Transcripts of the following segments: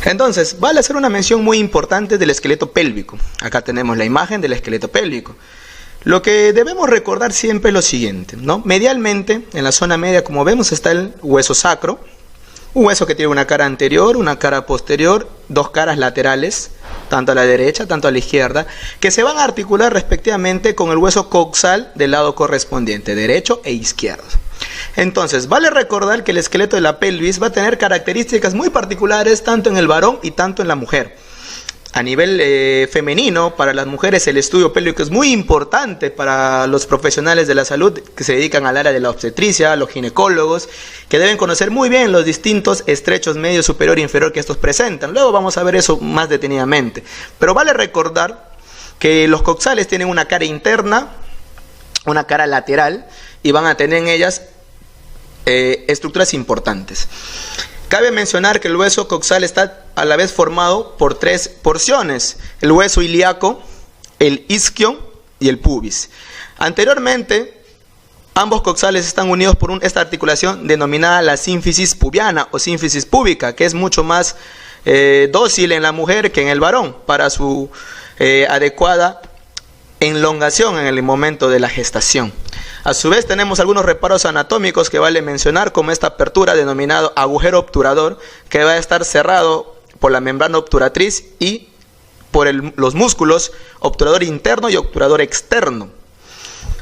Entonces, vale hacer una mención muy importante del esqueleto pélvico. Acá tenemos la imagen del esqueleto pélvico. Lo que debemos recordar siempre es lo siguiente, ¿no? Medialmente, en la zona media, como vemos, está el hueso sacro, un hueso que tiene una cara anterior, una cara posterior, dos caras laterales, tanto a la derecha, tanto a la izquierda, que se van a articular respectivamente con el hueso coxal del lado correspondiente, derecho e izquierdo. Entonces, vale recordar que el esqueleto de la pelvis va a tener características muy particulares tanto en el varón y tanto en la mujer. A nivel femenino, para las mujeres el estudio pélvico es muy importante para los profesionales de la salud que se dedican al área de la obstetricia, los ginecólogos, que deben conocer muy bien los distintos estrechos medio, superior e inferior que estos presentan. Luego vamos a ver eso más detenidamente. Pero vale recordar que los coxales tienen una cara interna, una cara lateral, y van a tener en ellas estructuras importantes. Cabe mencionar que el hueso coxal está a la vez formado por tres porciones: el hueso ilíaco, el isquio y el pubis. Anteriormente, ambos coxales están unidos por esta articulación denominada la sínfisis pubiana o sínfisis púbica, que es mucho más dócil en la mujer que en el varón para su adecuada elongación en el momento de la gestación. A su vez tenemos algunos reparos anatómicos que vale mencionar, como esta apertura denominado agujero obturador, que va a estar cerrado por la membrana obturatriz y por los músculos obturador interno y obturador externo.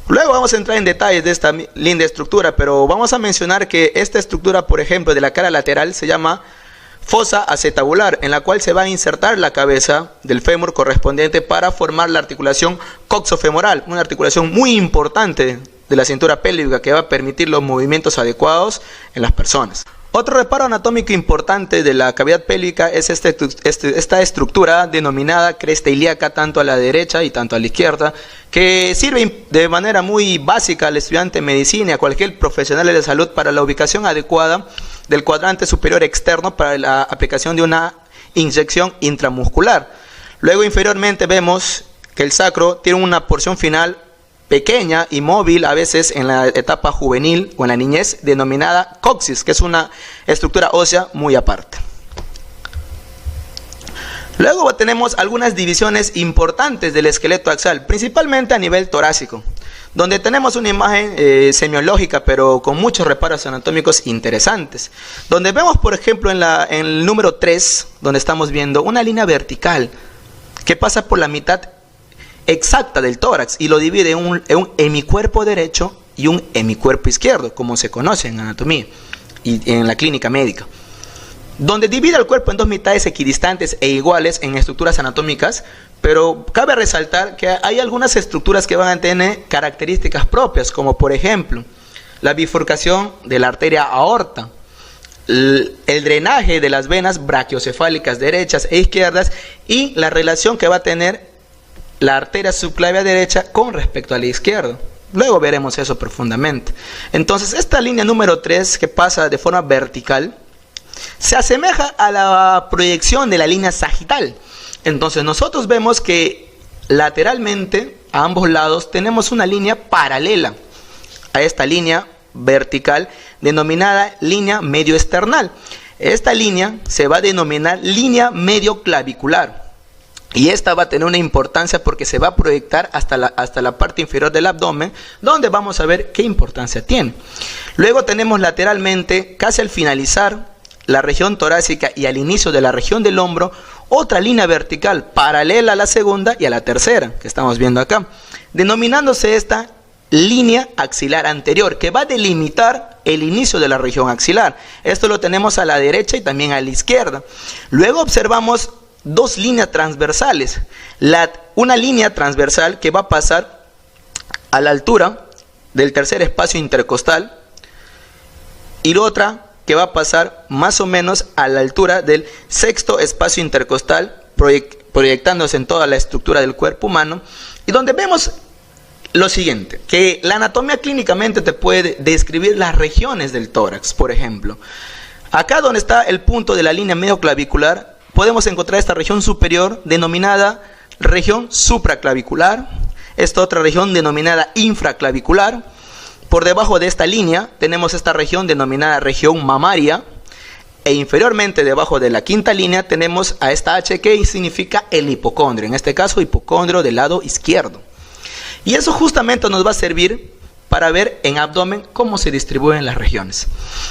Luego vamos a entrar en detalles de esta linda estructura, pero vamos a mencionar que esta estructura, por ejemplo, de la cara lateral se llama fosa acetabular, en la cual se va a insertar la cabeza del fémur correspondiente para formar la articulación coxofemoral, una articulación muy importante de la cintura pélvica que va a permitir los movimientos adecuados en las personas. Otro reparo anatómico importante de la cavidad pélvica es esta estructura denominada cresta ilíaca, tanto a la derecha y tanto a la izquierda, que sirve de manera muy básica al estudiante de medicina y a cualquier profesional de la salud para la ubicación adecuada del cuadrante superior externo para la aplicación de una inyección intramuscular. Luego, inferiormente, vemos que el sacro tiene una porción final pequeña y móvil, a veces en la etapa juvenil o en la niñez, denominada coxis, que es una estructura ósea muy aparte. Luego tenemos algunas divisiones importantes del esqueleto axial, principalmente a nivel torácico, donde tenemos una imagen semiológica, pero con muchos reparos anatómicos interesantes, donde vemos, por ejemplo, en el número 3, donde estamos viendo una línea vertical que pasa por la mitad exacta del tórax y lo divide en un hemicuerpo derecho y un hemicuerpo izquierdo, como se conoce en anatomía y en la clínica médica, donde divide el cuerpo en dos mitades equidistantes e iguales en estructuras anatómicas, pero cabe resaltar que hay algunas estructuras que van a tener características propias, como por ejemplo la bifurcación de la arteria aorta, el drenaje de las venas brachiocefálicas derechas e izquierdas y la relación que va a tener la arteria subclavia derecha con respecto a la izquierda. Luego veremos eso profundamente. Entonces, esta línea número 3 que pasa de forma vertical se asemeja a la proyección de la línea sagital. Entonces, nosotros vemos que lateralmente, a ambos lados, tenemos una línea paralela a esta línea vertical denominada línea medioesternal. Esta línea se va a denominar línea medioclavicular. Y esta va a tener una importancia porque se va a proyectar hasta la parte inferior del abdomen, donde vamos a ver qué importancia tiene. Luego tenemos lateralmente, casi al finalizar la región torácica y al inicio de la región del hombro, otra línea vertical paralela a la segunda y a la tercera, que estamos viendo acá, denominándose esta línea axilar anterior, que va a delimitar el inicio de la región axilar. Esto lo tenemos a la derecha y también a la izquierda. Luego observamos dos líneas transversales, una línea transversal que va a pasar a la altura del tercer espacio intercostal y la otra que va a pasar más o menos a la altura del sexto espacio intercostal, proyectándose en toda la estructura del cuerpo humano, y donde vemos lo siguiente, que la anatomía clínicamente te puede describir las regiones del tórax. Por ejemplo, acá donde está el punto de la línea medioclavicular, podemos encontrar esta región superior denominada región supraclavicular, esta otra región denominada infraclavicular. Por debajo de esta línea tenemos esta región denominada región mamaria, e inferiormente debajo de la quinta línea tenemos a esta H que significa el hipocondrio, en este caso hipocondrio del lado izquierdo. Y eso justamente nos va a servir para ver en abdomen cómo se distribuyen las regiones.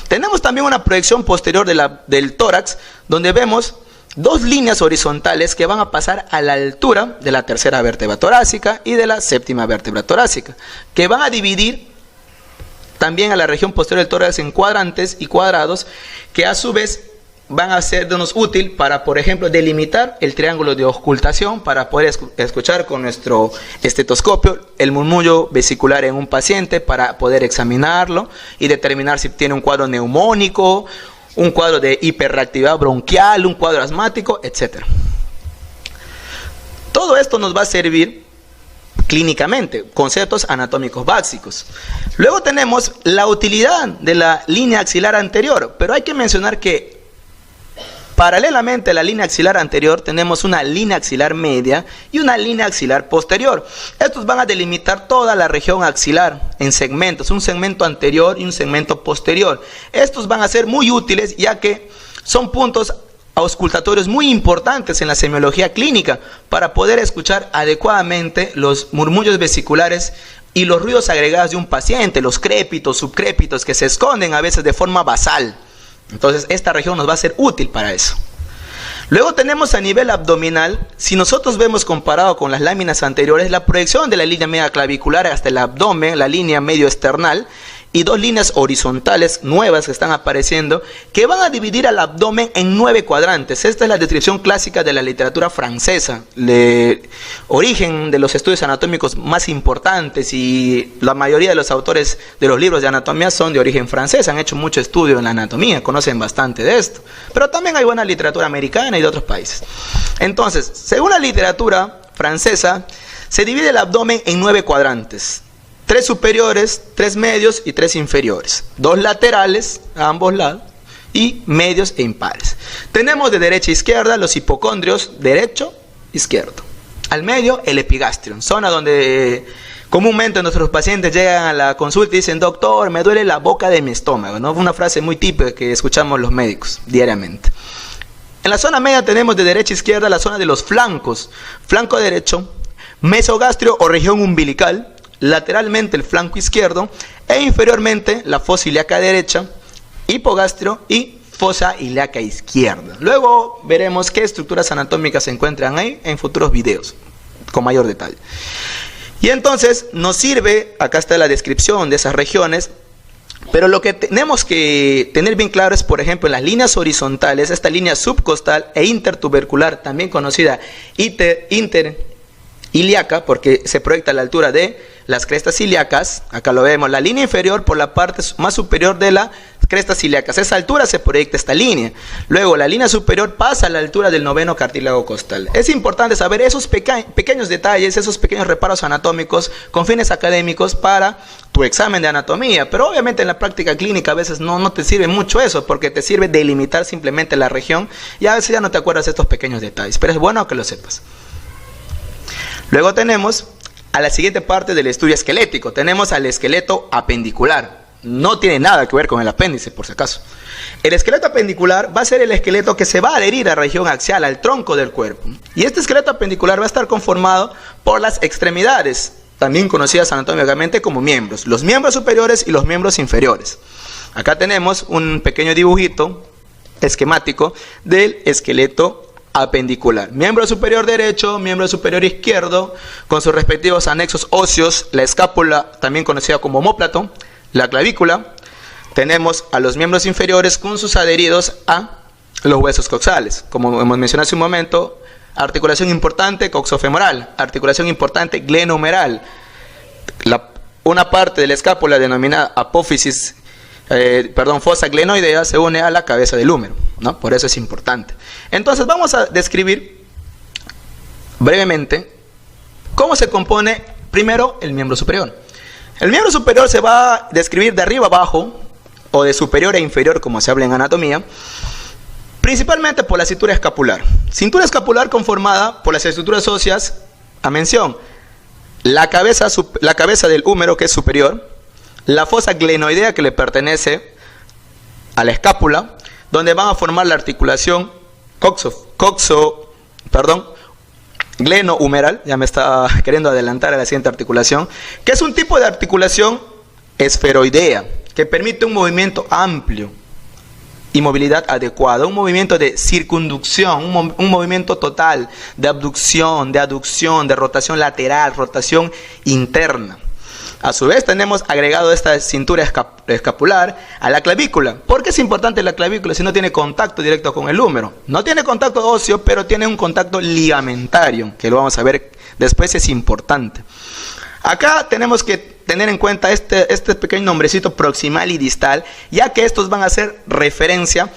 Tenemos también una proyección posterior del tórax, donde vemos dos líneas horizontales que van a pasar a la altura de la tercera vértebra torácica y de la séptima vértebra torácica, que van a dividir también a la región posterior del tórax en cuadrantes y cuadrados, que a su vez van a sernos útil para, por ejemplo, delimitar el triángulo de auscultación, para poder escuchar con nuestro estetoscopio el murmullo vesicular en un paciente, para poder examinarlo y determinar si tiene un cuadro neumónico, un cuadro de hiperreactividad bronquial, un cuadro asmático, etc. Todo esto nos va a servir clínicamente, conceptos anatómicos básicos. Luego tenemos la utilidad de la línea axilar anterior, pero hay que mencionar que paralelamente a la línea axilar anterior tenemos una línea axilar media y una línea axilar posterior. Estos van a delimitar toda la región axilar en segmentos, un segmento anterior y un segmento posterior. Estos van a ser muy útiles ya que son puntos auscultatorios muy importantes en la semiología clínica para poder escuchar adecuadamente los murmullos vesiculares y los ruidos agregados de un paciente, los crépitos, subcrépitos que se esconden a veces de forma basal. Entonces esta región nos va a ser útil para eso. Luego tenemos a nivel abdominal, si nosotros vemos comparado con las láminas anteriores, la proyección de la línea media clavicular hasta el abdomen, la línea medio esternal, y dos líneas horizontales nuevas que están apareciendo, que van a dividir al abdomen en 9 cuadrantes. Esta es la descripción clásica de la literatura francesa, origen de los estudios anatómicos más importantes, y la mayoría de los autores de los libros de anatomía son de origen francés, han hecho mucho estudio en la anatomía, conocen bastante de esto, pero también hay buena literatura americana y de otros países. Entonces, según la literatura francesa, se divide el abdomen en 9 cuadrantes. 3 superiores, 3 medios y 3 inferiores. 2 laterales a ambos lados y medios e impares. Tenemos de derecha a izquierda los hipocondrios, derecho, izquierdo. Al medio el epigastrium, zona donde comúnmente nuestros pacientes llegan a la consulta y dicen: doctor, me duele la boca de mi estómago, ¿no? Una frase muy típica que escuchamos los médicos diariamente. En la zona media tenemos de derecha a izquierda la zona de los flancos. Flanco derecho, mesogastrio o región umbilical, lateralmente el flanco izquierdo e inferiormente la fosa ilíaca derecha, hipogastrio y fosa ilíaca izquierda. Luego veremos qué estructuras anatómicas se encuentran ahí en futuros videos con mayor detalle. Y entonces nos sirve, acá está la descripción de esas regiones, pero lo que tenemos que tener bien claro es, por ejemplo, en las líneas horizontales, esta línea subcostal e intertubercular, también conocida ilíaca, porque se proyecta a la altura de las crestas ilíacas. Acá lo vemos, la línea inferior por la parte más superior de las crestas ilíacas. A esa altura se proyecta esta línea. Luego la línea superior pasa a la altura del noveno cartílago costal. Es importante saber esos pequeños detalles, esos pequeños reparos anatómicos con fines académicos para tu examen de anatomía, pero obviamente en la práctica clínica a veces no te sirve mucho eso, porque te sirve delimitar simplemente la región y a veces ya no te acuerdas de estos pequeños detalles, pero es bueno que lo sepas. Luego tenemos a la siguiente parte del estudio esquelético. Tenemos al esqueleto apendicular. No tiene nada que ver con el apéndice, por si acaso. El esqueleto apendicular va a ser el esqueleto que se va a adherir a la región axial, al tronco del cuerpo. Y este esqueleto apendicular va a estar conformado por las extremidades, también conocidas anatómicamente como miembros. Los miembros superiores y los miembros inferiores. Acá tenemos un pequeño dibujito esquemático del esqueleto apendicular. Miembro superior derecho, miembro superior izquierdo, con sus respectivos anexos óseos, la escápula, también conocida como omóplato, la clavícula. Tenemos a los miembros inferiores con sus adheridos a los huesos coxales. Como hemos mencionado hace un momento, articulación importante coxofemoral, articulación importante glenohumeral. Una parte de la escápula denominada apófisis, fosa glenoidea, se une a la cabeza del húmero, ¿no? Por eso es importante. Entonces vamos a describir brevemente cómo se compone primero el miembro superior. El miembro superior se va a describir de arriba abajo, o de superior a inferior, como se habla en anatomía, principalmente por la cintura escapular. Cintura escapular conformada por las estructuras óseas a mención: la cabeza del húmero, que es superior, la fosa glenoidea, que le pertenece a la escápula. donde van a formar la articulación glenohumeral, ya me está queriendo adelantar a la siguiente articulación, que es un tipo de articulación esferoidea, que permite un movimiento amplio y movilidad adecuada, un movimiento de circunducción, un movimiento total de abducción, de aducción, de rotación lateral, rotación interna. A su vez tenemos agregado esta cintura escapular a la clavícula. ¿Por qué es importante la clavícula si no tiene contacto directo con el húmero? No tiene contacto óseo, pero tiene un contacto ligamentario, que lo vamos a ver después, es importante. Acá tenemos que tener en cuenta este pequeño nombrecito proximal y distal, ya que estos van a hacer referencia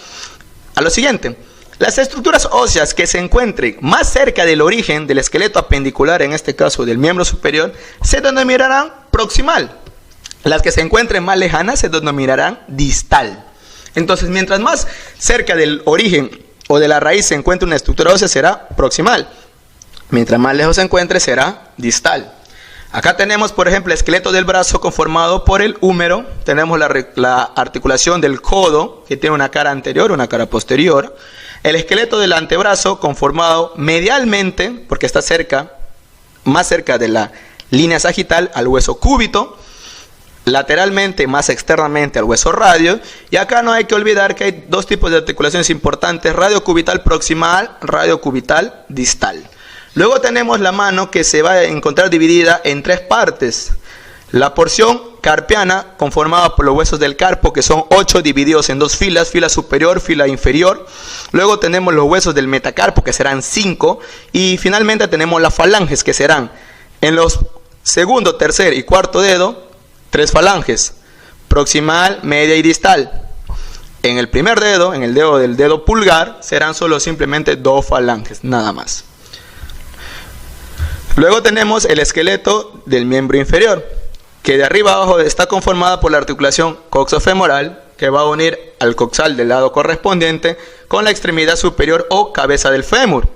a lo siguiente. Las estructuras óseas que se encuentren más cerca del origen del esqueleto apendicular, en este caso del miembro superior, se denominarán proximal. Las que se encuentren más lejanas se denominarán distal. Entonces, mientras más cerca del origen o de la raíz se encuentre una estructura ósea, será proximal. Mientras más lejos se encuentre, será distal. Acá tenemos, por ejemplo, el esqueleto del brazo conformado por el húmero. Tenemos la articulación del codo, que tiene una cara anterior, una cara posterior. El esqueleto del antebrazo conformado medialmente, porque está más cerca de la línea sagital, al hueso cúbito. Lateralmente, más externamente, al hueso radio. Y acá no hay que olvidar que hay dos tipos de articulaciones importantes: radiocubital proximal, radiocubital distal. Luego tenemos la mano, que se va a encontrar dividida en tres partes. La porción carpiana, conformada por los huesos del carpo, que son 8 divididos en dos filas, fila superior, fila inferior. Luego tenemos los huesos del metacarpo, que serán 5. Y finalmente tenemos las falanges, que serán en los segundo, tercer y cuarto dedo, 3 falanges: proximal, media y distal. En el primer dedo, en el dedo del dedo pulgar, serán simplemente 2 falanges, nada más. Luego tenemos el esqueleto del miembro inferior, que de arriba abajo está conformada por la articulación coxofemoral, que va a unir al coxal del lado correspondiente con la extremidad superior o cabeza del fémur.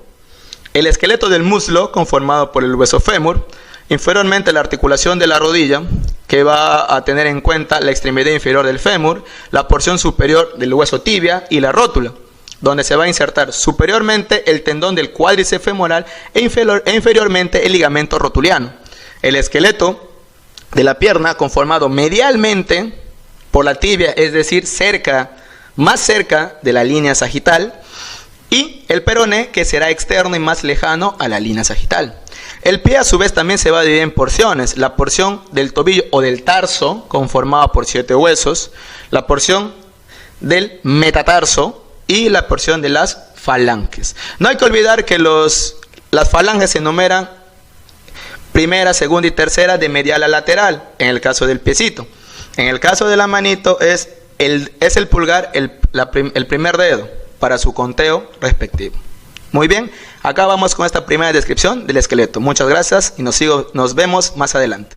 El esqueleto del muslo, conformado por el hueso fémur. Inferiormente, la articulación de la rodilla, que va a tener en cuenta la extremidad inferior del fémur, la porción superior del hueso tibia y la rótula, donde se va a insertar superiormente el tendón del cuádriceps femoral e inferiormente el ligamento rotuliano. El esqueleto de la pierna, conformado medialmente por la tibia, es decir, más cerca de la línea sagital, y el peroné, que será externo y más lejano a la línea sagital. El pie, a su vez, también se va a dividir en porciones: la porción del tobillo o del tarso, conformada por 7 huesos, la porción del metatarso y la porción de las falanges. No hay que olvidar que las falanges se enumeran primera, segunda y tercera de medial a lateral, en el caso del piecito. En el caso de la manito es el pulgar el primer dedo para su conteo respectivo. Muy bien, acá vamos con esta primera descripción del esqueleto. Muchas gracias y nos vemos más adelante.